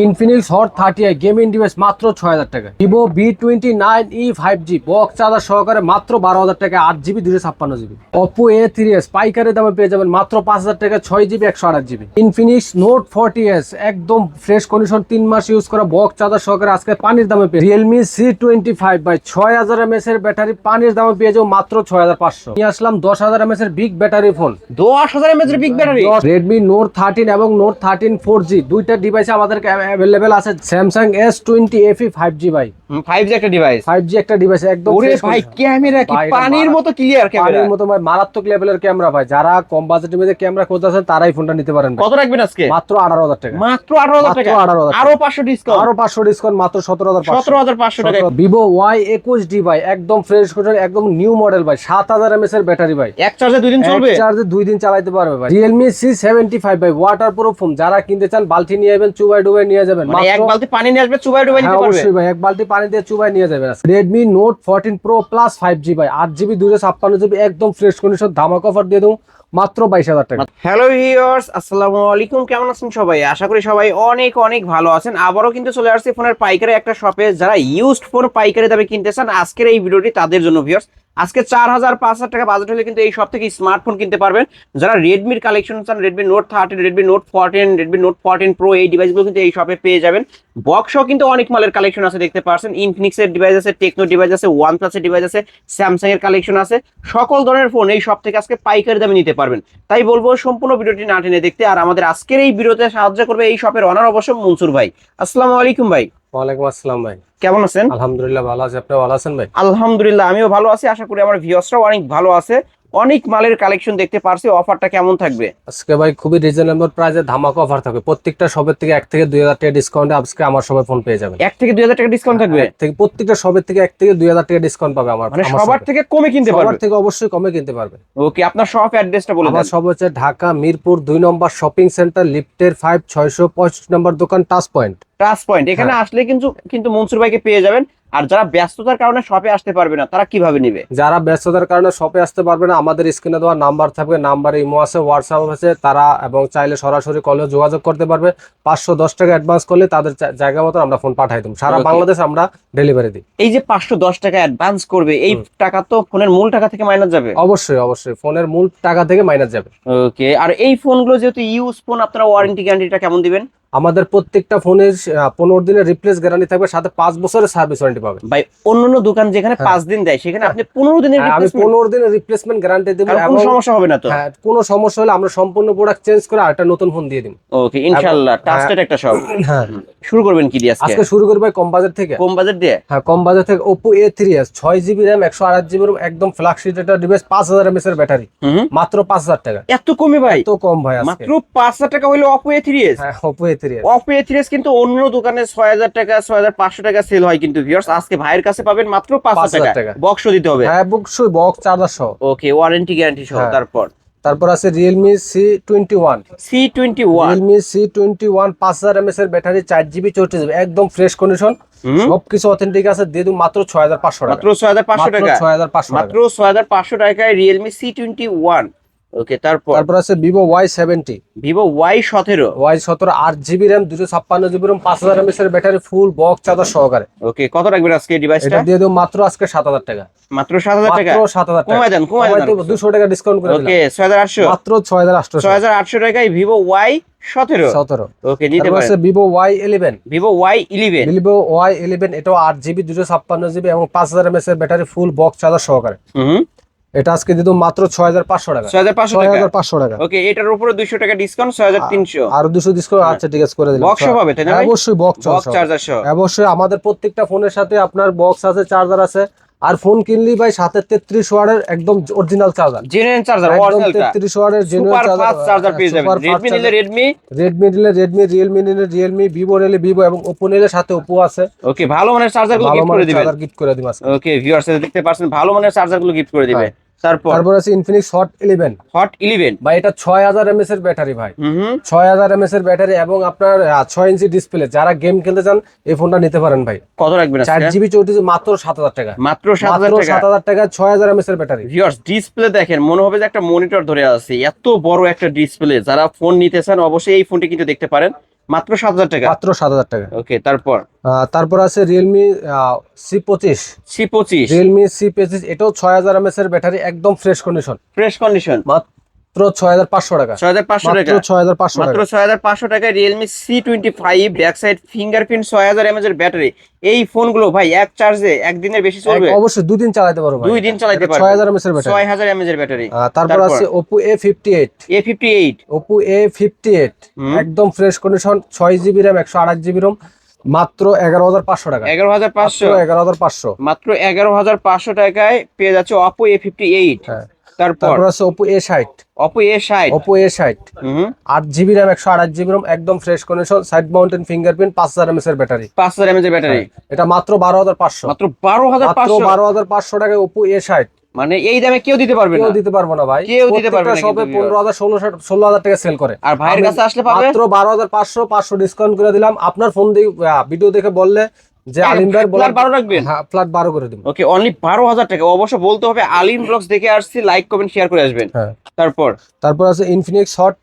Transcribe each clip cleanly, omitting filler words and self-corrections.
Infinix hot 30i gaming device মাত্র ৬০০০ টাকা। Vivo V29e 5G box charger সহকারে মাত্র ১২০০০ টাকা, 8GB 256GB। ওপো A3s পাইকারি দামে পেয়ে যাবেন মাত্র ৫০০০ টাকা, 6GB 128GB। Infinix note 40s একদম ফ্রেশ কন্ডিশন ৩ মাস ইউজ করা বক্স চার্জার সহকারে আজকে পানির দামে পেয়ে। রিয়েলমি C25 বাই ৬০০০ mAh এর ব্যাটারি পানির দামে পেয়ে যাবো মাত্র ৬৫০০। নিয়ে আসলাম ১০০০০ mAh এর বিগ ব্যাটারি ফোন। ১০,০০০ mAh এর বিগ ব্যাটারি। রেডমি নোট 13 এবং নোট 13 4G দুইটা ডিভাইসে আমাদের অ্যাভেলেবেল আছে। স্যামসাং S20 FE 5G ভাই, 5G একটা ডিভাইস। 5G একটা ডিভাইস একদম ওরে ভাই ক্যামেরা কি পানির মতো ক্লিয়ার ক্যামেরা। পানির মতো ভাই, মারাত্মক লেভেলের ক্যামেরা ভাই। যারা কম বাজেটের মধ্যে ক্যামেরা খুঁজতেছেন তারাই ফোনটা নিতে পারেন। কত রাখবেন আজকে? মাত্র ১৮০০০ টাকা। মাত্র ১৮০০০ টাকা। আরো ৫০০ ডিসকাউন্ট। আরো ৫০০ ডিসকাউন্ট মাত্র ১৭৫০০ টাকা। Vivo Y21D ভাই একদম ফ্রেশ কন্ডিশন, একদম নিউ মডেল ভাই, ৭০০০ mAh এর ব্যাটারি ভাই। এক চার্জে ২ দিন চলবে। এক চার্জে 2 দিন চালাতে পারবে ভাই। Realme C75 ভাই ওয়াটারপ্রুফ ফোন। যারা কিনতে চান বালতি নিয়ে যাবেন, চুবাই ডুবাই নিয়ে যাবেন। মানে এক বালতি পানি নিয়ে আসবে, চুবাই ডুবাই নিতে পারবে। অবশ্যই ভাই, এক বালতি পানি দিয়ে চুবাই নিয়ে যাবেন। Redmi Note 14 Pro Plus 5G ভাই, 8GB 256GB একদম ফ্রেশ কন্ডিশন, ধামাকা অফার দিয়ে দেবো মাত্র ২২০০০ টাকা। হ্যালো ভিউয়ার্স, আসসালামু আলাইকুম। কেমন আছেন সবাই? আশা করি সবাই অনেক অনেক ভালো আছেন। আবারও কিন্তু চলে আসছে ফোনের পাইকারি একটা শপে। যারা ইউজড ফোন পাইকারি দামে কিনতে চান আজকের এই ভিডিওটি তাদের জন্য ভিউয়ার্স। আজকে ৪০০০-৫০০০ টাকা বাজেট হলে কিন্তু এই শপ থেকে স্মার্টফোন কিনতে পারবেন। যারা রেডমির কালেকশন চান, Redmi note 13, Redmi note 14, Redmi note 14 pro এই ডিভাইসগুলো কিন্তু এই শপে পেয়ে যাবেন। বক্সও কিন্তু অনেক মালের কালেকশন আছে দেখতে পাচ্ছেন। ইনফিনিক্সের ডিভাইস আছে, টেকনো ডিভাইস আছে, ওয়ানপ্লাসের ডিভাইস আছে, স্যামসাং এর কালেকশন আছে। সকল ধরনের ফোন এই শপ থেকে আজকে পাইকারি দামে নিতে পারবেন। তাই বলবো সম্পূর্ণ ভিডিওটি না টেনে দেখতে। আর আমাদের আজকের এই ভিডিওতে সাহায্য করবে এই শপের অনার অবশ্য মনসুর ভাই। আসসালামু আলাইকুম ভাই। ওয়ালাইকুম আসসালাম ভাই, কেমন আছেন? আলহামদুলিল্লাহ ভালো আছি, আপনি ভালো আছেন ভাই? আলহামদুলিল্লাহ আমিও ভালো আছি। আশা করি আমার ভিউয়ার্সরাও অনেক ভালো আছে। অনেক মালের কালেকশন দেখতে পারছি। অফারটা কেমন থাকবে আজকে ভাই? খুবই রিজনেবল প্রাইসে ধামাকা অফার থাকবে। প্রত্যেকটা শপের থেকে ১ থেকে ২০০০ টাকা ডিসকাউন্টে আজকে আমার শপে ফোন পেয়ে যাবেন। ১ থেকে ২০০০ টাকা ডিসকাউন্ট থাকবে। প্রত্যেকটা শপের থেকে ১ থেকে ২০০০ টাকা ডিসকাউন্ট পাবে আমার। মানে সবার থেকে কমে কিনতে পারবে। সবার থেকে অবশ্যই কমে কিনতে পারবে। ওকে, আপনার শপ অ্যাড্রেসটা বলে দেন। আমার শপ হচ্ছে ঢাকা মিরপুর ২ নম্বর শপিং সেন্টার, লিফটের 5 ৬৬৫ নম্বর দোকান, টাচ পয়েন্ট। টাচ পয়েন্ট এখানে আসলে কিন্তু মনসুর ভাইকে পেয়ে যাবেন। আর যারা ব্যস্ততার কারণে শপে আসতে পারবে না তারা কিভাবে নেবে? যারা ব্যস্ততার কারণে শপে আসতে পারবে না, আমাদের স্ক্রিনে দেওয়া নাম্বার থাকবে, নাম্বারে ইমো আছে, হোয়াটসঅ্যাপ আছে, তারা এবং চাইলে সরাসরি কলে যোগাযোগ করতে পারবে। ৫১০ টাকা অ্যাডভান্স করলে তাদের জায়গা মতো আমরা ফোন পাঠাই দেব। সারা বাংলাদেশ আমরা ডেলিভারি দিই। এই যে ৫১০ টাকা অ্যাডভান্স করবে, এই টাকা তো ফোনের মূল টাকা থেকে মাইনাস যাবে। অবশ্যই অবশ্যই ফোনের মূল টাকা থেকে মাইনাস যাবে। ওকে, আর এই ফোনগুলো যেহেতু ইউজ ফোন, আপনারা ওয়ারেন্টি গ্যারান্টিটা কেমন দিবেন? আমাদের প্রত্যেকটা ফোনের ১৫ দিনের রিপ্লেস গ্যারান্টি থাকবে, সাথে ৫ বছরের সার্ভিস ওয়ারেন্টি পাবেন। ভাই অন্যান্য দোকান যেখানে 5 দিন দেয় সেখানে আপনি 15 দিনের আমি 15 দিনের রিপ্লেসমেন্ট গ্যারান্টি দেব। কোনো সমস্যা হবে না তো? হ্যাঁ, কোনো সমস্যা হলে আমরা সম্পূর্ণ প্রোডাক্ট চেঞ্জ করে আরেকটা নতুন ফোন দিয়ে দিই। ওকে, ইনশাআল্লাহ ট্রাস্টেড একটা শপ। হ্যাঁ, শুরু করবেন কি দিয়ে আজকে? আজকে শুরু করব কম বাজেট থেকে। কম বাজেট দিয়ে? হ্যাঁ, কম বাজেট থেকে Oppo A3s 6GB RAM 128GB ROM একদম ফ্ল্যাগশিপ একটা ডিভাইস, 5000 mAh এর ব্যাটারি, মাত্র 5000 টাকা। এত কমে ভাই? এত কম ভাই আজকে মাত্র 5000 টাকা হলো Oppo A3s। হ্যাঁ, Oppo A3s। Oppo A3s কিন্তু অন্য দোকানে 6000 টাকা 6500 টাকা সেল হয়, কিন্তু ভিউয়ার্স আজকে ভাইয়ের কাছে পাবেন মাত্র 5000 টাকা। বক্সও দিতে হবে? হ্যাঁ, বক্সই, বক্স চার্জার সহ। ওকে, ওয়ারেন্টি গ্যারান্টি সহ। তারপর আছে Realme C21। Realme C21 5000 mAh এর ব্যাটারি, 4GB 64GB একদম ফ্রেশ কন্ডিশন, সবকিছু অথেন্টিক আছে। দিয়ে দিন মাত্র 6500 টাকা। মাত্র 6500 টাকা। 6500 মাত্র 6500 টাকায় Realme C21। ওকে, তারপর আছে Vivo Y70। Vivo Y17। Y17 8GB RAM 256GB ROM 5000 mAh এর ব্যাটারি, ফুল বক্স চার্জার সহকারে। ওকে, কত রাখবেন আজকে এই ডিভাইসটা? এটা দিয়ে দেব মাত্র আজকে 7000 টাকা। মাত্র 7000 টাকা? মাত্র 7000 টাকা। কমায় দেন 200 টাকা ডিসকাউন্ট করে দিলাম। ওকে, 6800। মাত্র 6800 টাকায় Vivo Y17। ওকে, নিতে পারেন। আছে Vivo Y11। Vivo Y11 এটাও 8GB 256GB এবং 5000 mAh এর ব্যাটারি, ফুল বক্স চার্জার সহকারে। এটা আজকে দিয়ে দেব মাত্র 6500 টাকা। 6500 টাকা। ওকে, এটার উপরে 200 টাকা ডিসকাউন্ট, 6300। আর 200 ডিসকাউন্ট। আচ্ছা, ঠিক আছে, করে দিলাম। বক্স হবে তাই না ভাই? অবশ্যই বক্স চার্জার সহ। অবশ্যই আমাদের প্রত্যেকটা ফোনের সাথে আপনার বক্স আছে, চার্জার আছে। আর ফোন কিনলেই ভাই সাথে 33 ওয়াটের একদম অরিজিনাল চার্জার, জেনুইন চার্জার, অরিজিনালটা 33 ওয়াটের genuine charger, super fast charger পেয়ে যাবেন। Redmi নিলে Redmi, Realme নিলে Realme, Vivo নিলে Vivo এবং Oppo নিলে সাথে Oppo আছে। ওকে, ভালো মানের চার্জারগুলো গিফট করে দিবেন। গিফট করে দিবেন। ওকে, ভিউয়ার্স দেখতে পাচ্ছেন ভালো মানের চার্জারগুলো গিফট করে দিবে। তারপর আছে Infinix Hot 11। ভাই এটা 6000 mAh এর ব্যাটারি ভাই, 6000 mAh এর ব্যাটারি এবং আপনার 6 ইঞ্চি ডিসপ্লে। যারা গেম খেলতে চান এই ফোনটা নিতে পারেন ভাই। কত রাখবেন আজকে? 4GB 64GB মাত্র 7000 টাকা। মাত্র 7000 টাকা, 6000 mAh এর ব্যাটারি। ভিউয়ার্স ডিসপ্লে দেখেন, মনে হবে যে একটা মনিটর ধরে আছে, এত বড় একটা ডিসপ্লে। যারা ফোন নিতে চান অবশ্যই এই ফোনটি কিন্তু দেখতে পারেন। মাত্র 7,000 টাকা। মাত্র 7,000 টাকা। ওকে, তারপর তারপর আছে Realme C25। C25, Realme C25 এটাও 6000 mAh এর ব্যাটারি, একদম ফ্রেশ কন্ডিশন, ফ্রেশ কন্ডিশন, মাত্র 6500 টাকা। 6,500 মাত্র টাকা। 6500 মাত্র টাকা। 6,500 টাকায় Realme C25 back side fingerprint 6000 mAh এর ব্যাটারি। এই ফোনগুলো ভাই এক চার্জে একদিনের বেশি চলবে? অবশ্যই 2 দিন চালাতে পারো ভাই, 2 দিন চালাতে পারবে। 6000 mAh এর ব্যাটারি। 6000 mAh এর ব্যাটারি। তারপর আছে Oppo A58। A58, Oppo A58 একদম fresh condition, 6GB RAM 128GB ROM, মাত্র 11500 টাকা। 11,500, 11500। মাত্র 11,500 টাকায় পেয়ে যাচ্ছে Oppo A58। হ্যাঁ। তারপর তারপর আছে Oppo A60। Oppo A60, Oppo A60 হুম, 8GB RAM 128GB ROM, একদম fresh condition, side mounted fingerprint, 5000 mAh এর ব্যাটারি। 5000 mAh এর ব্যাটারি। এটা মাত্র 12500। মাত্র মাত্র 12,500। 12500 টাকায় Oppo A60। মানে এই দামে কেউ দিতে পারবে না, কেউ দিতে পারবো না ভাই, কেউ দিতে পারবে না সবে কিন্তু 15,000 16,000 টাকা সেল করে। আর ভাইয়ের আমি কাছে আসলে পাবে মাত্র 12,500, 500 ডিসকাউন্ট করে দিলাম। আপনার ফোন দিয়ে ভিডিও দেখে বললে যে আলিম ভাই ফ্ল্যাট 12 রাখবেন। হ্যাঁ, ফ্ল্যাট 12 করে দিব। ওকে, অনলি 12,000 টাকা। অবশ্য বলতে হবে আলিম ব্লগস দেখে আসছি, লাইক কমেন্ট শেয়ার করে আসবেন। হ্যাঁ। তারপর আছে Infinix Hot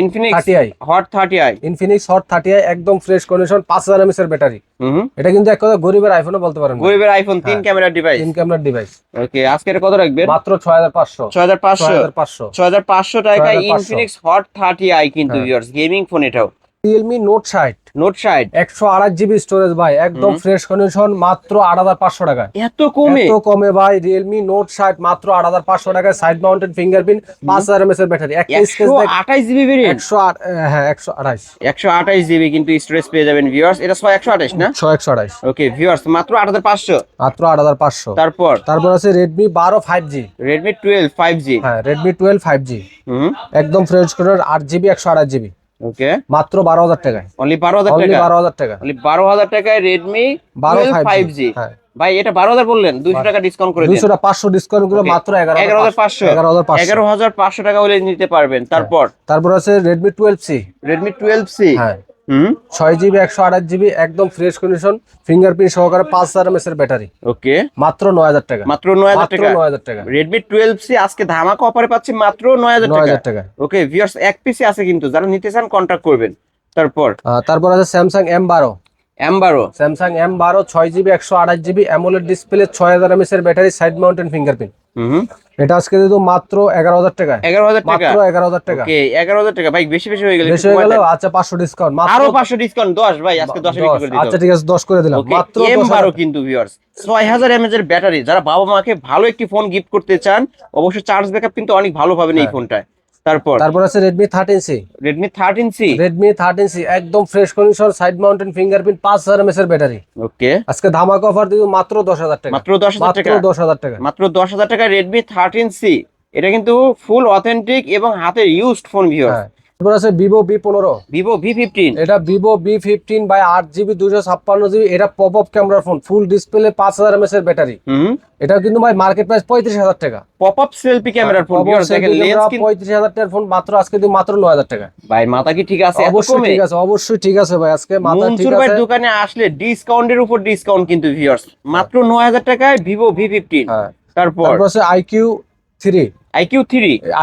Infinix 30i। Hot 30i, Infinix Hot 30i একদম ফ্রেশ কন্ডিশন, 5000 mAh এর ব্যাটারি। হুম, এটা কিন্তু এক কথা গরিবের আইফোনও বলতে পারেন না। গরিবের আইফোন 3 হ্যাঁ। ক্যামেরার ডিভাইস। 3 ক্যামেরার ডিভাইস। ওকে, আজকে এটা কত রাখবেন? মাত্র 6500। 6,500। 6500। 6,500 টাকায় 6,500 ইনফিনিক্স হট 30i কিন্তু হ্যাঁ। ভিউয়ার্স, গেমিং ফোন এটাও। Realme Note 60 note 60 128GB storage ভাই, একদম ফ্রেশ কন্ডিশন, মাত্র 8500 টাকা। এত কমে? এত কমে ভাই, Realme Note 60 মাত্র 8500 টাকায়, সাইড মাউন্টেড ফিঙ্গারপ্রিন্ট, 5000 mAh এর ব্যাটারি। একটা স্কেচ দেখ 128 জিবি ভেরিয়েন্ট, 108, হ্যাঁ 128। 128 জিবি কিন্তু স্টোরেজ পেয়ে যাবেন ভিউয়ার্স। এটা 128 না? 128। ওকে ভিউয়ার্স, মাত্র 8,500। মাত্র 8500। তারপর আছে Redmi 12 5G। Redmi 12 5G, হ্যাঁ, Redmi 12 5G হুম, একদম ফ্রেশ কন্ডিশন, 8GB 128GB, ওকে, মাত্র 12,000 টাকায়। অনলি 12,000 অনলি টাকা। 12,000 টাকা। অনলি 12,000 টাকায় Redmi 12 12 5G 5G। হ্যাঁ। ভাই এটা 12,000 বললেন, 200 টাকা ডিসকাউন্ট করে দিন। 200 টাকা 500 ডিসকাউন্ট করে মাত্র 11,500। 11,500। 11,500 টাকা হলে নিতে পারবেন। তারপর আছে Redmi 12C। Redmi 12C, হ্যাঁ, হুম, 6GB 128GB একদম ফ্রেশ কন্ডিশন, ফিঙ্গারপ্রিন্ট সহকারে, 5000 mAh এর ব্যাটারি, ওকে, মাত্র 9000 টাকা। মাত্র 9,000 টাকা। 9000 টাকা। Redmi 12C আজকে ধামাকা অফারে পাচ্ছি মাত্র 9,000 9000 টাকা। টাকা। ওকে ভিউয়ার্স, এক পিসি আছে কিন্তু, যারা নিতে চান কন্টাক্ট করবেন। তারপর আছে Samsung M12। M12, Samsung M12 6GB 128GB AMOLED display, 6000 mAh এর ব্যাটারি, সাইড মাউন্টেন ফিঙ্গারপ্রিন্ট। হুম, এটা আজকে দিতো মাত্র 11000 টাকা। 11,000 টাকা। মাত্র 11000 টাকা। ওকে, 11,000 টাকা। ভাই বেশি বেশি হয়ে গেল, বেশি হয়ে গেল, আচ্ছা 500 ডিসকাউন্ট, মাত্র আরো 500 ডিসকাউন্ট। 10 ভাই, আজকে 10 বিক্রি করে দিতে আচ্ছা হবে। ঠিক আছে, 10 করে দিলাম। ওকে, মাত্র M12 কিন্তু ভিউয়ার্স 6000 mAh এর ব্যাটারি। যারা বাবা মাকে ভালো একটি ফোন গিফট করতে চান, অবশ্যই চার্জ ব্যাকআপ কিন্তু অনেক ভালো পাবেন এই ফোনটায়। তারপর আছে Redmi 13C। Redmi 13C, Redmi 13C একদম fresh condition, side mounted fingerprint, 5000 mAh এর ব্যাটারি। ওকে, আজকে ধামাকা অফার দিব মাত্র 10,000 টাকা। মাত্র 10,000 টাকা। মাত্র 10,000 টাকা। মাত্র 10,000 টাকা Redmi 13C। এটা কিন্তু ফুল অথেন্টিক এবং হাতের ইউজড ফোন ভিউয়ার্স। হ্যাঁ। তারপর আছে Vivo V15। Vivo V15, এটা Vivo V15 by 8GB 256GB, এটা পপ আপ ক্যামেরার ফোন, ফুল ডিসপ্লে, 5000 mAh এর ব্যাটারি। হুম, এটা কিন্তু ভাই মার্কেট প্রাইস 35,000 টাকা। পপ আপ সেলফি ক্যামেরার ফোন ভিউয়ার্স, দেখেন লেন্স কিন্তু 35,000 টাকার ফোন, মাত্র আজকে দিই মাত্র 9000 টাকা। ভাই মাথা কি ঠিক আছে? এত অবশ্যই কমে? ঠিক আছে, অবশ্যই ঠিক আছে ভাই, আজকে মাথা ঠিক মনসুর ভাই আছে। দোকানে আসলে ডিসকাউন্টের উপর ডিসকাউন্ট কিন্তু ভিউয়ার্স, মাত্র 9000 টাকায় Vivo V15। হ্যাঁ। তারপর তারপর আছে IQ3। IQ3,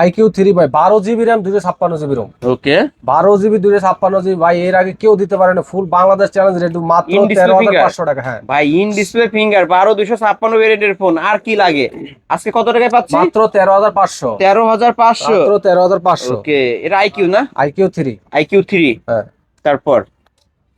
IQ3 ভাই 12GB RAM 256GB ROM। ওকে, 12GB 256GB ভাই, এর আগে কেউ দিতে পারে না, ফুল বাংলাদেশ চ্যালেঞ্জ রেট, মাত্র In display 13,500 টাকা। হ্যাঁ, ভাই ইন ডিসপ্লে ফিঙ্গার 12 256 ভেরিয়েন্টের ফোন, আর কি লাগে? আজকে কত টাকায় পাচ্ছি? মাত্র 13,500। 13,500। মাত্র 13,500। ওকে, এটা আইকিউ না? IQ3। IQ3। হ্যাঁ।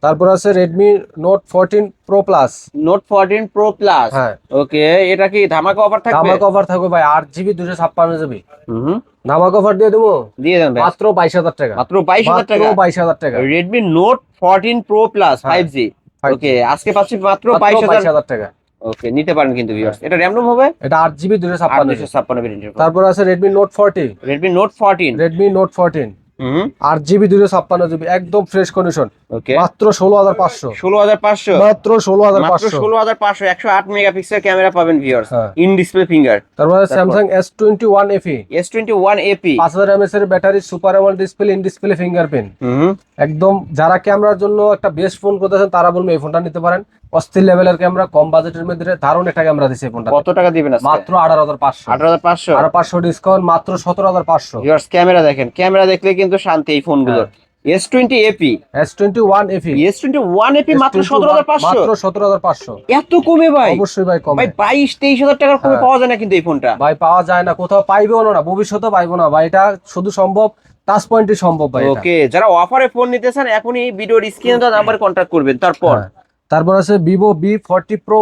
তারপর আছে Redmi Note 14 Pro Plus। Note 14 pro plus. হ্যাঁ। ওকে, এটা কি ধামাকা অফার থাকবে? ধামাকা অফার থাকবে ভাই, 8GB 256GB, হুম, ধামাকা অফার দিয়ে দেবো দিয়ে দেন ভাই। মাত্র 22,000 টাকা। মাত্র 22,000 টাকা। 22,000 টাকা। Redmi Note 14 Pro Plus হ্যাঁ, 5G। 5G ওকে, আজকে পাচ্ছি মাত্র 22,000 22,000। টাকা। ওকে, নিতে পারেন কিন্তু ভিউয়ার্স। এটা র‍্যাম হবে? এটা 8GB 256GB। 856 ভেরিয়েন্টের ফোন। তারপর আছে Redmi Note 40। Redmi Note 14, Redmi Note 14 হুম, 8GB 256GB একদম ফ্রেশ কন্ডিশন, ওকে, মাত্র 16,500। 16,500। মাত্র 16,500। মাত্র 16,500 108 মেগাপিক্সেল ক্যামেরা পাবেন ভিউয়ার্স, হ্যাঁ। In display finger. তারপর Samsung S21 FE, S21 AP, 5000 mAh এর battery, super AMOLED display, in display fingerprint. হুম, একদম যারা ক্যামেরার জন্য একটা বেস্ট ফোন করতেছেন তারা বলবো এই ফোনটা নিতে পারেন। অস্থির লেভেলের ক্যামেরা, কম বাজেটের মধ্যে দারুণ একটা ক্যামেরা দিছে এই ফোনটা। কত টাকা দিবেন আজকে? মাত্র 18,500। 18,500। আর 500 ডিসকাউন্ট, মাত্র 17,500। ভিউয়ার্স ক্যামেরা দেখেন, ক্যামেরা দেখলে কিন্তু শান্তি এই ফোনগুলোর। S20 FE S21 FE S21 FE মাত্র 17,500 মাত্র 17,500 এত কমে ভাই? অবশ্যই ভাই কমে ভাই 22-23 হাজার টাকার কমে হ্যাঁ। পাওয়া যায় না কিন্তু এই ফোনটা। ভাই পাওয়া যায় না, কোথাও পাইবেও না, ভবিষ্যতে পাইবো না ভাই, এটা শুধু সম্ভব টাচ পয়েন্টই সম্ভব ভাই এটা। ওকে, যারা অফারে ফোন নিতে চান এখনই ভিডিওর স্ক্রিনে দেওয়া নাম্বারে কন্ট্যাক্ট করবেন। তারপর হ্যাঁ। তারপর আছে Vivo V40 Pro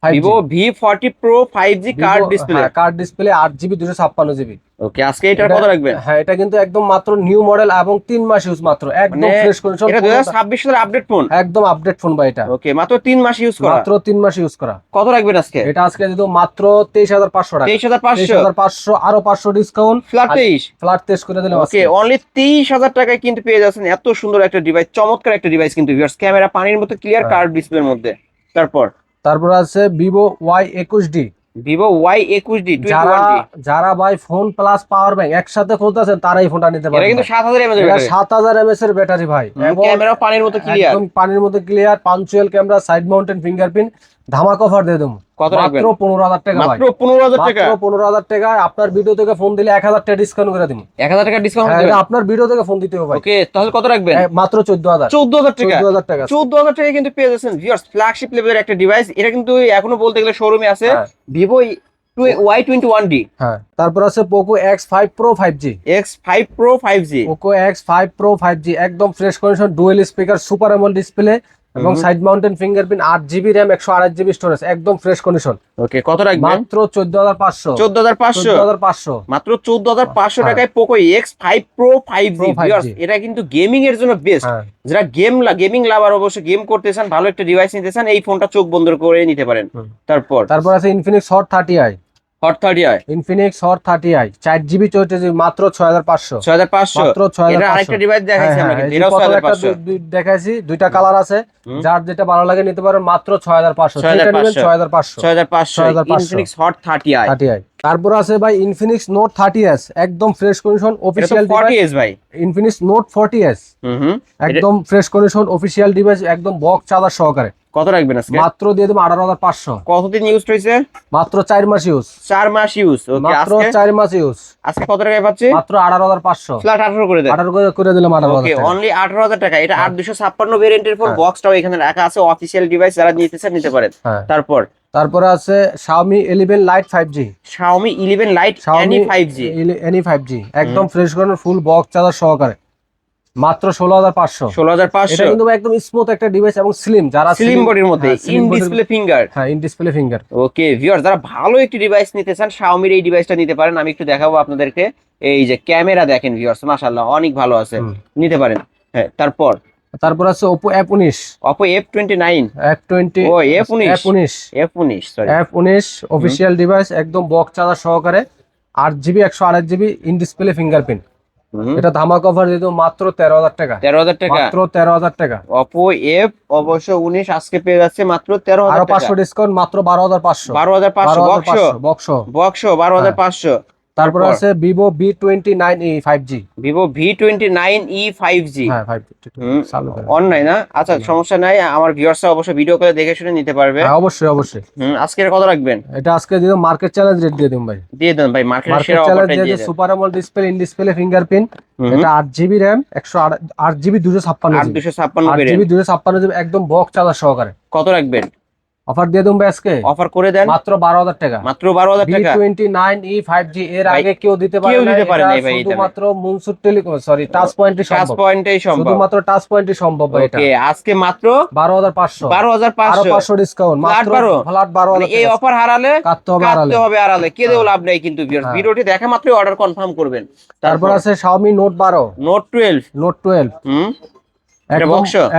5G। Vivo V40 Pro 5G card display. হ্যাঁ, কার্ড ডিসপ্লে 8GB 256GB। ওকে, আজকে এটার কত রাখবেন? হ্যাঁ, এটা কিন্তু একদম মাত্র নিউ মডেল এবং 3 মাস ইউজ মাত্র, একদম মানে ফ্রেশ কন্ডিশন, এটা 2026 সালের আপডেট ফোন। একদম আপডেট ফোন ভাই এটা। ওকে, মাত্র 3 মাস ইউজ করা। মাত্র 3 মাস ইউজ করা। কত রাখবেন আজকে? এটা আজকে দিতো মাত্র 23,500 টাকা। 23,500 23,500 আরো 500 ডিসকাউন্ট, ফ্ল্যাট 23। ফ্ল্যাট 23 করে দিলাম ওকে, অনলি 23,000 টাকায় কিন্তু পেয়ে যাচ্ছেন এত সুন্দর একটা ডিভাইস, চমৎকার একটা ডিভাইস কিন্তু ভিউয়ার্স। ক্যামেরা পানির মতো ক্লিয়ার, হ্যাঁ। কার্ভ ডিসপ্লের মধ্যে। তারপর আছে ভিভো Y21D। ভিভো Y21D যারা 21D। যারা ভাই ফোন প্লাস পাওয়ার ব্যাংক একসাথে খুলতেছেন তারা এই ফোনটা নিতে এটা পারেন কিন্তু ভাই। 7000 mAh এটা ব্যাটারি। 7000 mAh এর ব্যাটারি ভাই, এবং ক্যামেরা পানির মতো ক্লিয়ার। একদম পানির মধ্যে clear, punctual camera, side mounted fingerprint, ধামাকা অফার দিয়ে দেবো। কত রাখবেন? মাত্র 15,000 টাকা ভাই। মাত্র 15,000 টাকা। মাত্র 15,000 টাকা। আপনার ভিডিও থেকে ফোন দিলে 1,000 টাকা ডিসকাউন্ট করে দিব। 1000 টাকা ডিসকাউন্ট হ্যাঁ, দেবেন? এটা আপনার ভিডিও থেকে ফোন দিতে হবে ভাই। ওকে, তাহলে কত রাখবেন? মাত্র 14,000। 14,000 টাকা। 14,000 টাকা। 14,000 টাকা কিন্তু পেয়ে যাচ্ছেন ভিউয়ার্স, ফ্ল্যাগশিপ লেভেলের একটা ডিভাইস। এটা কিন্তু এখনো বলতে গেলে শোরুমে আছে। হ্যাঁ। Vivo Y21D। হ্যাঁ, তারপর আছে Poco X5 Pro 5G। X5 Pro 5G। Poco X5 Pro 5G একদম fresh condition, dual speaker, super AMOLED display এবং side mounted fingerprint, 8GB RAM, 128GB storage, একদম ফ্রেশ কন্ডিশন। ওকে, কত রাখবেন? মাত্র 14,500। 14,500। 14,500। মাত্র 14,500 হ্যাঁ। টাকায় Poco X5 Pro 5G। Pro 5G। Viewers, এটা কিন্তু গেমিং এর জন্য বেস্ট। হ্যাঁ। যারা গেমিং লাভার, অবশ্যই গেম করতে চান, ভালো একটা ডিভাইস নিতে চান, এই ফোনটা চোখ বন্ধ করে নিতে পারেন। তারপর আছে Infinix hot 30i। Hot 30i। Infinix hot 30i 4GB 64GB মাত্র 6,500। 6,500। মাত্র 6,500। এটা আরেকটা ডিভাইস দেখাইছি আমরা, কিন্তু এটাও 6,500। দেখাইছি, দুইটা কালার আছে, যার যেটা ভালো লাগে নিতে পারেন। মাত্র 6,500। 6,500। 6,500 ইনফিনিক্স হট 30i। তারপর আছে ভাই ইনফিনিক্স নোট 30s একদম ফ্রেশ কন্ডিশন, এটা তো অফিশিয়াল 40s ভাই। ইনফিনিক্স নোট 40s একদম ফ্রেশ কন্ডিশন, অফিশিয়াল ডিভাইস, একদম বক্স চার্জার সহকারে। কত রাখবেন আজকে? মাত্র দিয়ে দেবো 18,500। কতদিন ইউজ হয়েছে? মাত্র 4 মাস ইউজ। 4 মাস ইউজ। ওকে, মাত্র আজকে 4 মাস ইউজ। আজকে কত টাকায় পাচ্ছি? মাত্র 18,500। ফ্ল্যাট 18 করে দেন। 18 করে দিলাম। ওকে, 18,000 টাকা। অনলি 18,000 টাকা। এটা 8256 ভেরিয়েন্টের ফোন, হ্যাঁ। বক্সটাও এখানে রাখা আছে, অফিশিয়াল ডিভাইস, যারা নিতে চান নিতে পারেন। হ্যাঁ। তারপর আছে Xiaomi 11 Lite 5G। Xiaomi 11 Lite Xiaomi 5G। Any 5G একদম fresh condition, full box charger সহকারে, মাত্র 16,500। 16,500। এটা কিন্তু একদম স্মুথ একটা ডিভাইস এবং স্লিম, যারা স্লিম বডির মধ্যে, ইন ডিসপ্লে ফিঙ্গার। হ্যাঁ, in display finger. Okay viewers, যারা ভালো একটি ডিভাইস নিতে চান, Xiaomi এই ডিভাইসটা নিতে পারেন। আমি একটু দেখাবো আপনাদেরকে। এই যে ক্যামেরা দেখেন ভিউয়ার্স, মাশাআল্লাহ অনেক ভালো আছে, নিতে পারেন। হ্যাঁ, তারপর আছে Oppo F19। Oppo F29। F20 ও F19। F19 F19 sorry. F19 official device, একদম বক্স চার্জার সহকারে, 8GB 128GB in display fingerprint. এটা ধামাকা অফার দিয়ে দেবো মাত্র 13,000 টাকা। 13,000 টাকা। মাত্র 13,000 টাকা। Oppo F অবশ্য 19 আজকে পেয়ে যাচ্ছে মাত্র 13,000 আরো টাকা। 500 ডিসকাউন্ট, মাত্র 12,500। 12,500 বক্স। 12,500। তারপর আছে Vivo V29e 5G। Vivo V29e 5G। হ্যাঁ, 5G অনলাইন না? আচ্ছা, সমস্যা নাই, আমার ভিউয়ার্সরা অবশ্য ভিডিও করে দেখে শুনে নিতে পারবে। হ্যাঁ, অবশ্যই। আজকে কত রাখবেন? এটা আজকে দিও মার্কেট চ্যালেঞ্জ রেট দিয়ে দিন ভাই। দিয়ে দেন ভাই, মার্কেটের সেরা চ্যালেঞ্জ অফারটা দিয়ে দেন। Super AMOLED display, in display fingerprint. এটা 8GB RAM 8GB 256GB 8,256 8GB variant. 256GB একদম বক্স চার্জার সহকারে। কত রাখবেন? অফার দিয়ে দেন ভাই আজকে। অফার করে দেন মাত্র 12,000 টাকা। মাত্র 12,000 টাকা। V29e 5G এর ভাই, আগে কেউ দিতে পারে কেউ না। দিতে পারে না ভাই, এটা শুধুমাত্র মুনসুর টেলিকম, সরি, টাচ পয়েন্টই টাচ সম্ভব। পয়েন্টেই সম্ভব। শুধুমাত্র টাচ পয়েন্টই সম্ভব ভাই এটা। ওকে, আজকে মাত্র 12,500। 12,500। আরো 500 ডিসকাউন্ট, মাত্র ফ্ল্যাট 12,000 এই অফার হারালে কাটতে হবে আড়ালে কে দেও লাভ নাই কিন্তু ভিউয়ার্স, ভিডিওটি দেখা মাত্রই অর্ডার কনফার্ম করবেন। তারপর আছে Xiaomi Note 12। Note 12। Note 12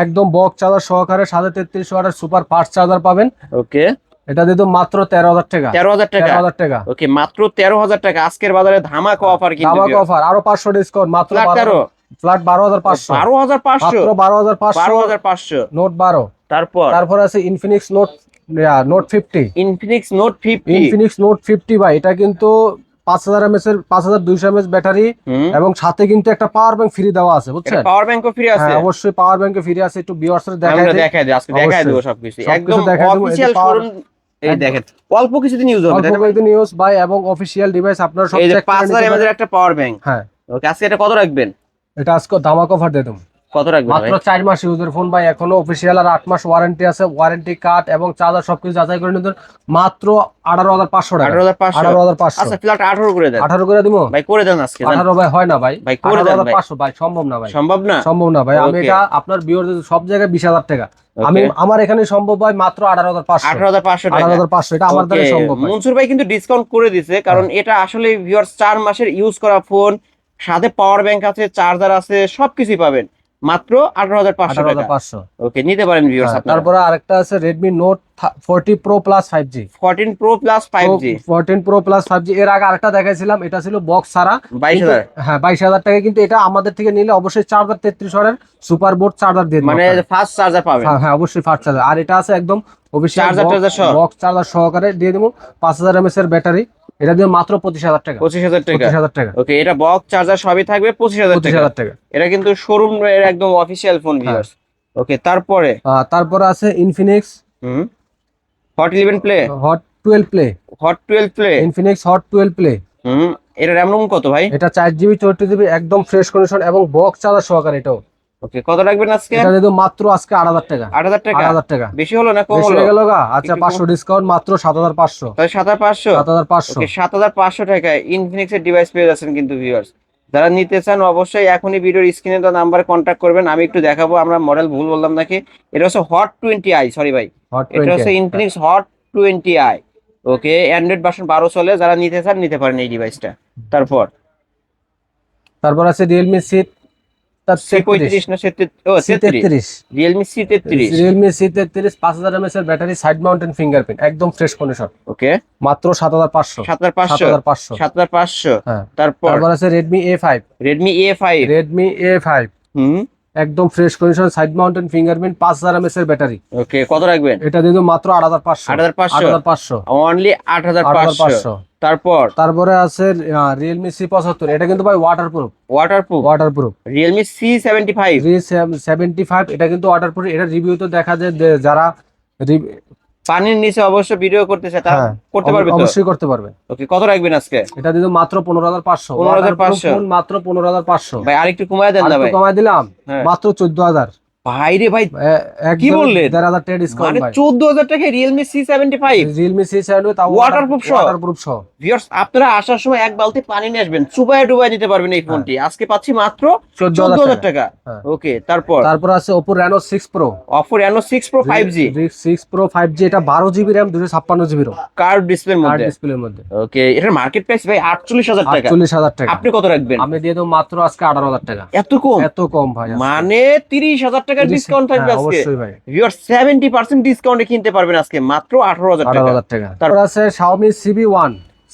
একদম বক্স চার্জার সহকারে, 3300 ওয়াটের সুপার ফাস্ট চার্জার পাবেন। ওকে, এটা দিতো মাত্র 13,000 টাকা। 13,000 টাকা। ওকে, মাত্র 13,000 টাকা। আজকের বাজারে ধামাকা অফার কিন্তু ধামাকা অফার, আরো 500 ডিসকাউন্ট, মাত্র ফ্ল্যাট 12,500। 12,500। মাত্র 12,500। 12,500। Note 12। তারপর আছে Infinix Note 50। Infinix Note 50। Infinix Note 50 ভাই, এটা কিন্তু 5,000 mAh এর 5,200 mAh ব্যাটারি এবং সাথে কিন্তু একটা পাওয়ার ব্যাংক ফ্রি দেওয়া আছে, বুঝছেন? পাওয়ার ব্যাংকও ফ্রি আছে। হ্যাঁ, অবশ্যই পাওয়ার ব্যাংকে ফ্রি আছে। একটু ভিউয়ার্সদের দেখাই দেই। আজকে দেখাই দেব সবকিছু, একদম অফিশিয়াল শোরুম। এই দেখেন, অল্প কিছুদিন ইউজ হবে, অল্প কয়েকদিন ইউজ ভাই, এবং অফিশিয়াল ডিভাইস আপনারা সব এই যে চেক করে 5,000 mAh এর একটা পাওয়ার ব্যাংক। হ্যাঁ। ওকে, আজকে এটা কত রাখবেন? এটা আজকে ধামাকা অফার দিয়ে দেবো। কত রাখবেন ভাই? মাত্র 4 মাস ইউজের ফোন ভাই, এখনো অফিসিয়াল আর 8 মাস ওয়ারেন্টি আছে, ওয়ারেন্টি কার্ড এবং চার্জার সবকিছু যাচাই করে নিতে মাত্র 18,500 টাকা। 18,500 18,500। আচ্ছা ফ্ল্যাট 18 করে দেন। 18 করে দিবো ভাই করে দেন আজকে। 18 ভাই হয় না ভাই, ভাই করে দেন ভাই। 18,500 ভাই সম্ভব না ভাই, সম্ভব না। সম্ভব না ভাই। আমি Okay. এটা আপনার বিওর সব জায়গায় 20,000 টাকা, আমি Okay. আমার এখানে সম্ভব ভাই মাত্র 18,500। 18,500 টাকা। 18,500 এটা আমার দ্বারা Okay, সম্ভব ভাই। মনসুর ভাই কিন্তু ডিসকাউন্ট করে দিছে, কারণ এটা আসলে ভিউয়ার্স 4 মাসের ইউজ করা ফোন, সাথে পাওয়ার ব্যাংক আছে, চার্জার আছে, সবকিছুই পাবেন মাত্র 18,500 টাকা। 18,500। ওকে নিতে পারেন ভিউয়ার্স আপনারা। তারপরে আরেকটা আছে Redmi Note 40 Pro Plus 5G। 14 Pro Plus 5G। 14 Pro Plus 5G এর আগে আরেকটা দেখাইছিলাম, এটা ছিল বক্স ছাড়া 22,000। হ্যাঁ 22,000 টাকা, কিন্তু এটা আমাদের থেকে নিলে অবশ্যই চার্জার 33 ওয়াটের সুপার বোর্ড চার্জার দিয়ে দিবো মানে আপনাকে। ফাস্ট চার্জার পাবেন। হ্যাঁ হ্যাঁ অবশ্যই ফাস্ট চার্জার, আর এটা আছে একদম অবশ্যই চার্জার সহ। বক্স চার্জার সহকারে দিয়ে দেবো, 5000 mAh এর ব্যাটারি, এটা দিয়ে মাত্র 25,000 টাকা। 25,000 টাকা। 25,000 টাকা। ওকে এটা বক্স চার্জার সবই থাকবে 25,000 টাকা। 25,000 টাকা। এটা কিন্তু শোরুম এর একদম অফিশিয়াল ফোন ভিউয়ার্স। ওকে তারপরে তারপরে আছে Infinix Hot 11 play. Hot 12 Play। Hot 12 play. Infinix Hot 12 Play। এটা র্যাম রোম কত ভাই? এটা 4GB 64GB একদম ফ্রেশ কন্ডিশন এবং বক্স চার্জার সহকারে এটাও। ওকে কত রাখবেন আজকে? এটা দিয়ে মাত্র আজকে 8,000 টাকা। 8,000 টাকা। 8,000 টাকা বেশি হলো না কম বেশি হলো? হয়ে গেল গা? আচ্ছা একটু 500 ডিসকাউন্ট, মাত্র 7,500। তাহলে 7,500। 7,500। ওকে 7,500 টাকায় ইনফিনিক্স এর ডিভাইস পেয়ে যাচ্ছেন কিন্তু ভিউয়ার্স। যারা নিতে চান অবশ্যই এখনই ভিডিওর স্ক্রিনে দেওয়া নাম্বারে কন্ট্যাক্ট করবেন। আমি একটু দেখাবো, আমরা মডেল ভুল বললাম নাকি। এটা হচ্ছে হট 20i, সরি ভাই, Hot এটা 20। হচ্ছে ইনফিনিক্স হট 20i। ওকে অ্যান্ড্রয়েড ভার্সন 12 চলে, যারা নিতে চান নিতে পারেন এই ডিভাইসটা। তারপর আছে Realme C35 না C33। Realme C33। Realme C33 5000 mAh এর ব্যাটারি, সাইড মাউন্টেন ফিঙ্গারপ্রিন্ট, একদম ফ্রেশ কন্ডিশন, ওকে মাত্র 7,500। 7,500। 7,500। হ্যাঁ। তারপর তারপর আছে Redmi A5। Redmi A5। Redmi A5 একদম fresh condition, side mounted fingerprint, 5000 mAh এর ব্যাটারি। ওকে কত রাখবেন? এটা দিয়ে মাত্র 8,500। 8,500। অনলি 8,500। তারপরে আছে Realme C75, এটা কিন্তু ভাই ওয়াটারপ্রুফ। Realme C75। C75 এটা কিন্তু ওয়াটারপ্রুফ। এটা রিভিউ তো দেখা যায় যে যারা পানির নিচে অবশ্য ভিডিও করতে চায় তারা করতে পারবে তো? অবশ্যই করতে পারবে। ওকে কত রাখবেন আজকে? এটা দিয়ে মাত্র 15,500। 15,500 মাত্র 15,500 ভাই। আরেকটু কমায় দেন না ভাই। কমায় দিলাম হ্যাঁ। মাত্র 14,000। ভাই রে ভাই কি বললেন? 1,500 টাকা ডিসকাউন্ট মানে ভাই। 14,000 টাকায় Realme C75 Realme C75 তাও ওয়াটারপ্রুফ সহ। সহ। ভিউয়ার্স আপনারা আসার সময় এক বালতি পানি নিয়ে আসবেন, চুবায় ডুবায় নিতে পারবেন এই ফোনটি। আজকে পাচ্ছি মাত্র 14,000 টাকা। ওকে তারপর আছে Oppo Reno 6 Pro। Oppo Reno 6 Pro 5G। 6 Pro 5G এটা 12GB RAM 256GB ROM curve ডিসপ্লের মধ্যে। ডিসপ্লের মধ্যে। ওকে এটার মার্কেট প্রাইস ভাই 48,000 টাকা। 48,000 টাকা। আপনি কত রাখবেন? আমি দিয়ে দেব মাত্র আজকে 18,000 টাকা। এত কম? এত কম ভাই আজকে। মানে 30,000 টাকার ডিসকাউন্ট থাকবে আজকে। অবশ্যই ভাই। ভিউয়ার্স 70% ডিসকাউন্টে কিনতে পারবেন আজকে মাত্র 18,000 টাকা। 18,000 টাকা। তারপর আছে Xiaomi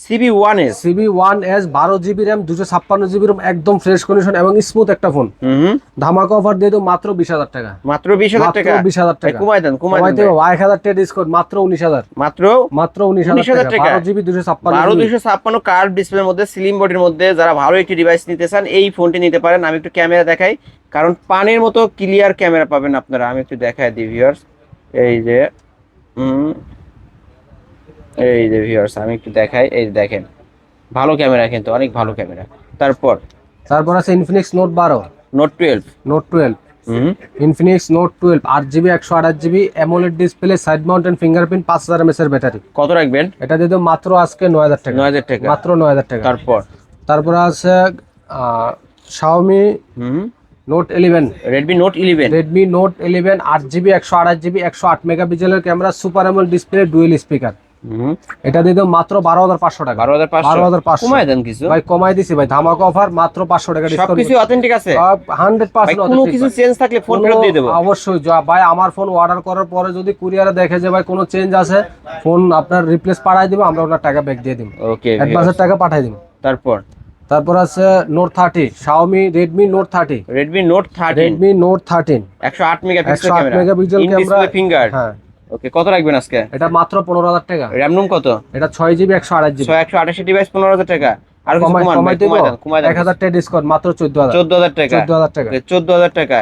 CB1S। 12GB RAM 256GB ROM একদম ফ্রেশ কন্ডিশন এবং স্মুথ একটা ফোন। ধামাকা অফার দিয়ে দেব মাত্র 20,000 টাকা। মাত্র 20,000 টাকা। 20,000 টাকা। কমাই দেন 1,000 টাকা ডিসকাউন্ট, মাত্র 19,000। মাত্র 19,000 টাকা। 12GB 256 কার্ভ ডিসপ্লের মধ্যে, স্লিম বডির মধ্যে। যারা ভালো একটি ডিভাইস নিতে চান এই ফোনটি নিতে পারেন। আমি একটু ক্যামেরা দেখাই, কারণ পানির মতো ক্লিয়ার ক্যামেরা পাবেন আপনারা। আমি একটু দেখাই দিই ভিউয়ার্স, এই যে ভিউয়ার্স আমি একটু দেখাই, এই দেখেন ভালো ক্যামেরা, কিন্তু অনেক ভালো ক্যামেরা। তারপর আছে Infinix Note 12। Note 12। Infinix Note 12 8GB 128GB AMOLED display, side mounted fingerprint, 5000 mAh এর ব্যাটারি। কত রাখবেন? এটা দিয়ে দেব মাত্র আজকে 9,000 টাকা। 9,000 টাকা। মাত্র 9,000 টাকা। তারপর আছে Xiaomi Note 11। Redmi Note 11। Redmi Note 11 8GB 128GB 108 মেগাপিক্সেলের camera, super AMOLED display, dual speaker. এটা দিয়ে দেব মাত্র 12,500 টাকা। 12,500 কমাই দেন কিছু ভাই। কমাই দিছি ভাই, ধামাকা অফার, মাত্র 500 টাকা ডিসকাউন্ট। সবকিছু অথেন্টিক আছে? 100% কোনো কিছু চেঞ্জ থাকলে ফোন ফেরত দিয়ে দেব। অবশ্যই ভাই, আমার ফোন অর্ডার করার পরে যদি কুরিয়ারে দেখে যে ভাই কোনো চেঞ্জ আছে, ফোন আপনার রিপ্লেস পাঠাই দিব, আমরা ওনার টাকা ব্যাক দিয়ে দিব। ওকে অ্যাডভান্সের টাকা পাঠাই দিব। তারপর আছে Note 30 Xiaomi Redmi Note 30। Redmi Note 13। 108 megapixel camera, finger. হ্যাঁ। ওকে কত রাখবেন আজকে? এটা মাত্র 15,000 টাকা। র‍্যাম রুম কত? এটা 6GB 128GB। 128 ডিভাইস 15,000 টাকা। আর কিছু কমাই দেন 1,000 টাকা ডিসকাউন্ট, মাত্র 14,000। 14,000 টাকা। 14,000 টাকা। 14,000 টাকা।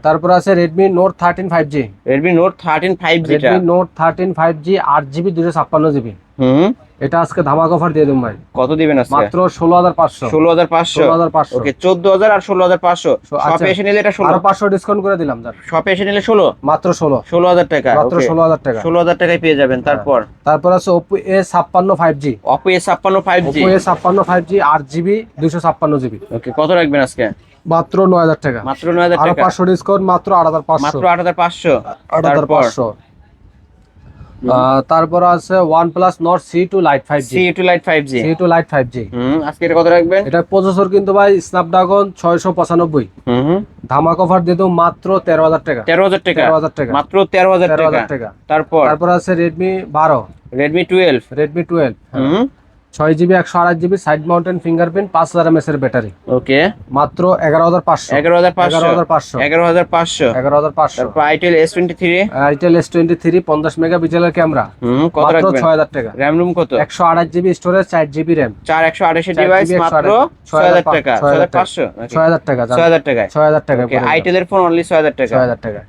তারপর আছে Redmi Note 13 5G। Redmi Note 13 5G। Redmi Note 13 5G 8GB 256GB। হুম, এটা আজকে ধামাকা অফার দিয়ে দেবো ভাই। কত দিবেন আজকে? মাত্র 16,500। 16,500। 16,500। ওকে, 14,000 আর 16,500। আচ্ছা, শপে এসে নিলে এটা 16। আরো 500 ডিসকাউন্ট করে দিলাম স্যার। শপে এসে নিলে 16। মাত্র 16। 16,000 টাকা। মাত্র ওকে, 16,000 টাকা। 16,000 টাকায় পেয়ে যাবেন। তারপর তারপর আছে Oppo A56 5G। Oppo A56 5G। Oppo A56 5G 8GB 256GB। ওকে, কত রাখবেন আজকে? মাত্র 9,000 টাকা। মাত্র 9,000 আরো টাকা। 500 ডিসকাউন্ট, মাত্র 8,500। মাত্র 8,500। তারপর 8,500। তারপর আছে OnePlus Nord C2 Lite 5G। C2 Lite 5G। C2 Lite 5G। আজকে এটা কত রাখবেন? এটা প্রসেসর কিন্তু ভাই স্ন্যাপড্রাগন 695। ধামাকা অফার দিয়ে দেবো মাত্র 13,000 টাকা। 13,000 টাকা। 13,000 টাকা। মাত্র 13,000 টাকা। 13,000 টাকা। তারপর তারপর আছে Redmi 12। Redmi 12। Redmi 12। 6GB 128GB side mounted fingerprint 5000 mAh এর ব্যাটারি। ওকে, মাত্র 11,500। 11,500। 11,500। 11,500। 11,500। তারপর Itel S23। Itel S23 50 মেগাপিক্সেলের ক্যামেরা। কত মাত্র রাখবেন? 6,000 টাকা। RAM রুম কত? 128GB storage 4GB RAM। 128 device, 4GB মাত্র 6,000 টাকা। 6,500। 6,000 টাকা। 6,000 টাকায়। 6,000 টাকা। ওকে, Itel এর ফোন অনলি 6,000 টাকা। 6,000 টাকা।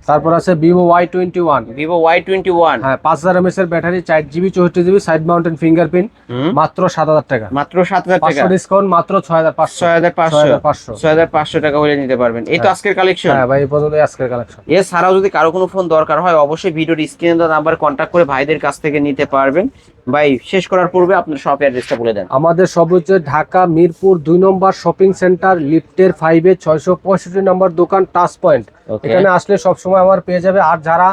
তারপর আছে Vivo Y21। Vivo Y21। হ্যাঁ, 5000 mAh এর battery 4GB 64GB side mounted fingerprint. মাত্র 7,000 টাকা। মাত্র 7,000 টাকা। 500 ডিসকাউন্ট, মাত্র 6,500। 6,500। 6,500 টাকা হলে নিতে পারবেন। এই তো আজকের কালেকশন। হ্যাঁ ভাই, এই পর্যন্ত আজকের কালেকশন। এছাড়াও যদি কারো কোনো ফোন দরকার হয় অবশ্যই ভিডিওর স্ক্রিনে দেওয়া নাম্বারে কন্ট্যাক্ট করে ভাইদের কাছ থেকে নিতে পারবেন। ভাই, শেষ করার পূর্বে আপনার শপ অ্যাড্রেসটা বলে দেন। আমাদের সব হচ্ছে ঢাকা মিরপুর 2 নম্বর শপিং সেন্টার, লিফটের 5 665 নম্বর দোকান, টাচ পয়েন্ট। Okay. এখানে আসলে সব সময় আমার পেয়ে যাবে। আর যারা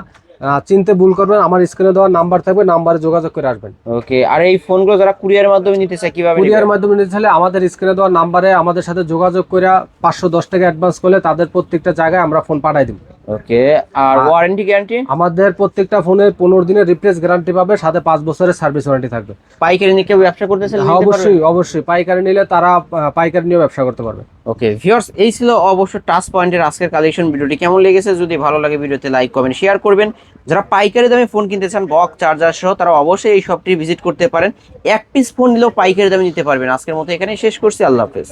চিনতে ভুল করবেন, আমার স্ক্রিনে দেওয়া নাম্বার থাকবে, নাম্বারে যোগাযোগ করে আসবেন। ওকে, আর এই ফোনগুলো যারা কুরিয়ারের মাধ্যমে নিতে চায় কিভাবে কুরিয়ার নেবে? মাধ্যমে নিতে চাইলে আমাদের স্ক্রিনে দেওয়া নাম্বারে আমাদের সাথে যোগাযোগ করে 510 টাকা অ্যাডভান্স করলে তাদের প্রত্যেকটা জায়গায় আমরা ফোন পাঠাই দিব। ওকে, আর ওয়ারেন্টি গ্যারান্টি? আমাদের প্রত্যেকটা ফোনে 15 দিনের রিপ্লেস গ্যারান্টি পাবে, সাথে 5 বছরের সার্ভিস ওয়ারেন্টি থাকবে। পাইকারি নিয়ে কেউ ব্যবসা করতেছে? হ্যাঁ, অবশ্যই অবশ্যই। পাইকারি নিলে তারা পাইকারি নিয়ে ব্যবসা করতে পারবে। ওকে ভিউয়ার্স, এই ছিল অবশ্য টাচ পয়েন্টের আজকের কালেকশন। ভিডিওটি কেমন লেগেছে যদি ভালো লাগে ভিডিওতে লাইক কমেন্ট শেয়ার করবেন। যারা পাইকারি দামে ফোন কিনতে চান বক্স চার্জার সহ, তারা অবশ্যই এই শপটি ভিজিট করতে পারেন। এক পিস ফোন নিলেও পাইকারি দামে নিতে পারবেন। আজকের মতো এখানেই শেষ করছি। আল্লাহ হাফেজ।